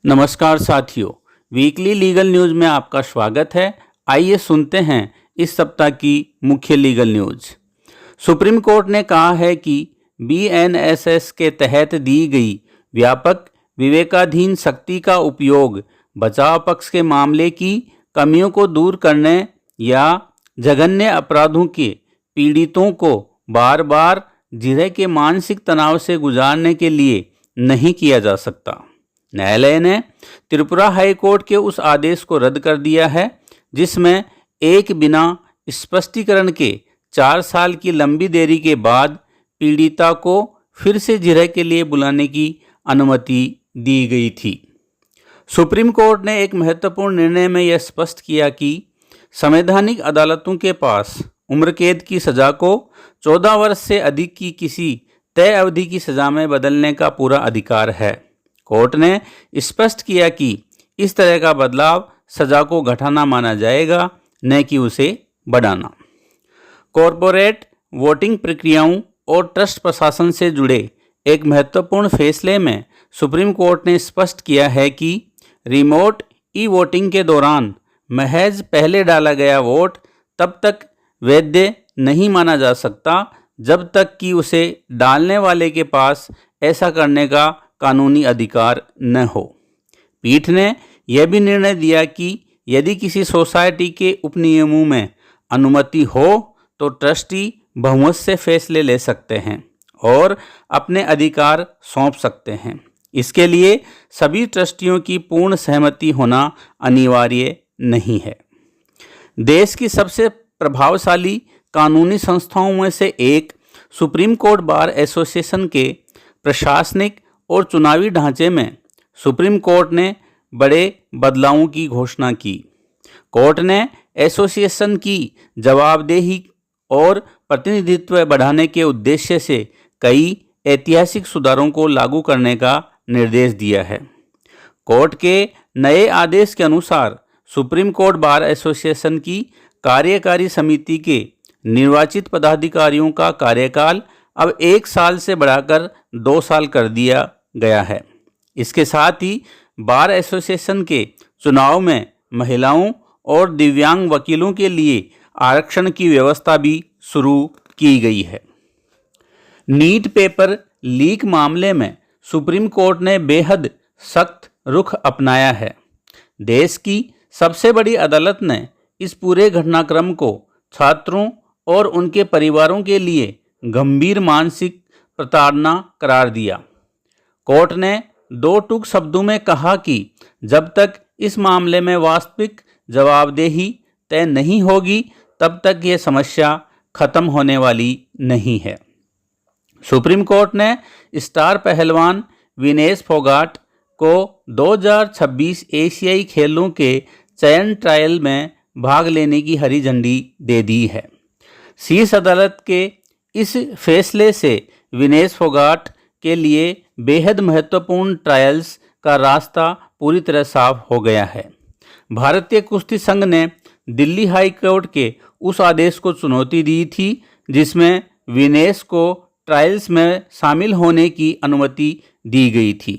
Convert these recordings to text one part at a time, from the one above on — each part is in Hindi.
नमस्कार साथियों, वीकली लीगल न्यूज में आपका स्वागत है। आइए सुनते हैं इस सप्ताह की मुख्य लीगल न्यूज। सुप्रीम कोर्ट ने कहा है कि बीएनएसएस के तहत दी गई व्यापक विवेकाधीन शक्ति का उपयोग बचाव पक्ष के मामले की कमियों को दूर करने या जघन्य अपराधों के पीड़ितों को बार बार जिरह के मानसिक तनाव से गुजारने के लिए नहीं किया जा सकता। न्यायालय ने त्रिपुरा हाई कोर्ट के उस आदेश को रद्द कर दिया है जिसमें एक बिना स्पष्टीकरण के 4 साल की लंबी देरी के बाद पीड़िता को फिर से जिरह के लिए बुलाने की अनुमति दी गई थी। सुप्रीम कोर्ट ने एक महत्वपूर्ण निर्णय में यह स्पष्ट किया कि संवैधानिक अदालतों के पास उम्र कैद की सजा को 14 वर्ष से अधिक की किसी तय अवधि की सजा में बदलने का पूरा अधिकार है। कोर्ट ने स्पष्ट किया कि इस तरह का बदलाव सजा को घटाना माना जाएगा, न कि उसे बढ़ाना। कॉरपोरेट वोटिंग प्रक्रियाओं और ट्रस्ट प्रशासन से जुड़े एक महत्वपूर्ण फैसले में सुप्रीम कोर्ट ने स्पष्ट किया है कि रिमोट ई वोटिंग के दौरान महज पहले डाला गया वोट तब तक वैध नहीं माना जा सकता जब तक कि उसे डालने वाले के पास ऐसा करने का कानूनी अधिकार न हो। पीठ ने यह भी निर्णय दिया कि यदि किसी सोसाइटी के उपनियमों में अनुमति हो तो ट्रस्टी बहुमत से फैसले ले सकते हैं और अपने अधिकार सौंप सकते हैं। इसके लिए सभी ट्रस्टियों की पूर्ण सहमति होना अनिवार्य नहीं है। देश की सबसे प्रभावशाली कानूनी संस्थाओं में से एक सुप्रीम कोर्ट बार एसोसिएशन के प्रशासनिक और चुनावी ढांचे में सुप्रीम कोर्ट ने बड़े बदलावों की घोषणा की। कोर्ट ने एसोसिएशन की जवाबदेही और प्रतिनिधित्व बढ़ाने के उद्देश्य से कई ऐतिहासिक सुधारों को लागू करने का निर्देश दिया है। कोर्ट के नए आदेश के अनुसार सुप्रीम कोर्ट बार एसोसिएशन की कार्यकारी समिति के निर्वाचित पदाधिकारियों का कार्यकाल अब 1 साल से बढ़ाकर 2 साल कर दिया गया है। इसके साथ ही बार एसोसिएशन के चुनाव में महिलाओं और दिव्यांग वकीलों के लिए आरक्षण की व्यवस्था भी शुरू की गई है। नीट पेपर लीक मामले में सुप्रीम कोर्ट ने बेहद सख्त रुख अपनाया है। देश की सबसे बड़ी अदालत ने इस पूरे घटनाक्रम को छात्रों और उनके परिवारों के लिए गंभीर मानसिक प्रताड़ना करार दिया। कोर्ट ने 2 टूक शब्दों में कहा कि जब तक इस मामले में वास्तविक जवाबदेही तय नहीं होगी तब तक ये समस्या खत्म होने वाली नहीं है। सुप्रीम कोर्ट ने स्टार पहलवान विनेश फोगाट को 2026 एशियाई खेलों के चयन ट्रायल में भाग लेने की हरी झंडी दे दी है। शीर्ष अदालत के इस फैसले से विनेश फोगाट के लिए बेहद महत्वपूर्ण ट्रायल्स का रास्ता पूरी तरह साफ हो गया है। भारतीय कुश्ती संघ ने दिल्ली हाई कोर्ट के उस आदेश को चुनौती दी थी जिसमें विनेश को ट्रायल्स में शामिल होने की अनुमति दी गई थी।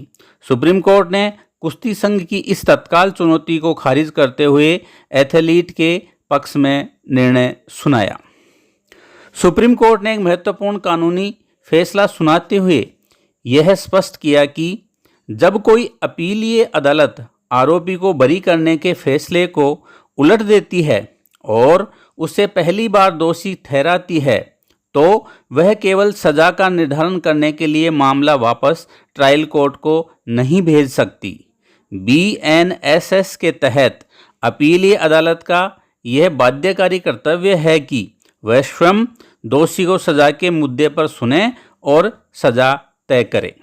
सुप्रीम कोर्ट ने कुश्ती संघ की इस तत्काल चुनौती को खारिज करते हुए एथलीट के पक्ष में निर्णय सुनाया। सुप्रीम कोर्ट ने एक महत्वपूर्ण कानूनी फैसला सुनाते हुए यह स्पष्ट किया कि जब कोई अपीलीय अदालत आरोपी को बरी करने के फैसले को उलट देती है और उसे पहली बार दोषी ठहराती है तो वह केवल सजा का निर्धारण करने के लिए मामला वापस ट्रायल कोर्ट को नहीं भेज सकती। बीएनएसएस के तहत अपीलीय अदालत का यह बाध्यकारी कर्तव्य है कि वह स्वयं दोषी को सजा के मुद्दे पर सुने और सजा तय करे।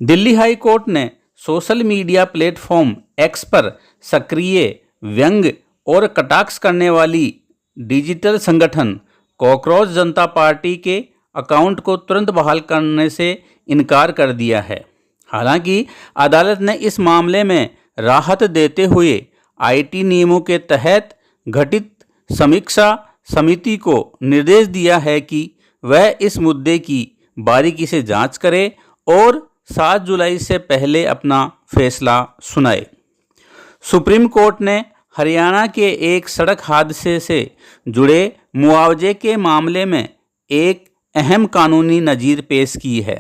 दिल्ली हाई कोर्ट ने सोशल मीडिया प्लेटफॉर्म एक्स पर सक्रिय व्यंग और कटाक्ष करने वाली डिजिटल संगठन कॉकरोच जनता पार्टी के अकाउंट को तुरंत बहाल करने से इनकार कर दिया है। हालांकि अदालत ने इस मामले में राहत देते हुए आईटी नियमों के तहत गठित समीक्षा समिति को निर्देश दिया है कि वह इस मुद्दे की बारीकी से जांच करे और 7 जुलाई से पहले अपना फैसला सुनाए। सुप्रीम कोर्ट ने हरियाणा के एक सड़क हादसे से जुड़े मुआवजे के मामले में एक अहम कानूनी नज़ीर पेश की है।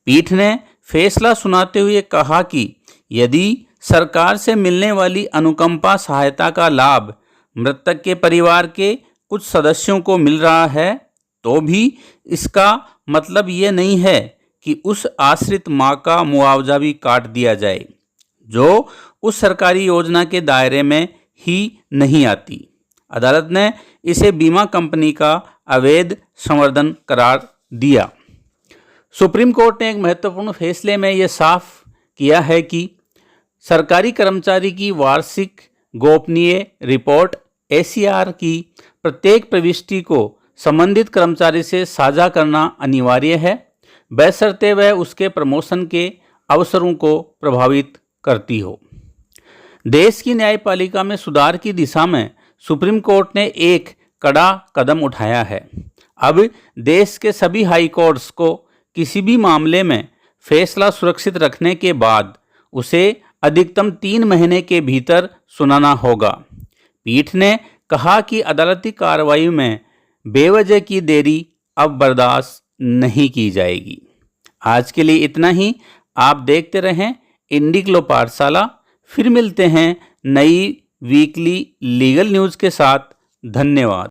पीठ ने फैसला सुनाते हुए कहा कि यदि सरकार से मिलने वाली अनुकंपा सहायता का लाभ मृतक के परिवार के कुछ सदस्यों को मिल रहा है तो भी इसका मतलब ये नहीं है कि उस आश्रित मां का मुआवजा भी काट दिया जाए जो उस सरकारी योजना के दायरे में ही नहीं आती। अदालत ने इसे बीमा कंपनी का अवैध संवर्धन करार दिया। सुप्रीम कोर्ट ने एक महत्वपूर्ण फैसले में यह साफ किया है कि सरकारी कर्मचारी की वार्षिक गोपनीय रिपोर्ट ACR की प्रत्येक प्रविष्टि को संबंधित कर्मचारी से साझा करना अनिवार्य है, बशर्ते वह उसके प्रमोशन के अवसरों को प्रभावित करती हो। देश की न्यायपालिका में सुधार की दिशा में सुप्रीम कोर्ट ने एक कड़ा कदम उठाया है। अब देश के सभी हाई कोर्ट्स को किसी भी मामले में फैसला सुरक्षित रखने के बाद उसे अधिकतम 3 महीने के भीतर सुनाना होगा। पीठ ने कहा कि अदालती कार्रवाई में बेवजह की देरी अब बर्दाश्त नहीं की जाएगी। आज के लिए इतना ही। आप देखते रहें इंडिग्लो पाठशाला। फिर मिलते हैं नई वीकली लीगल न्यूज़ के साथ। धन्यवाद।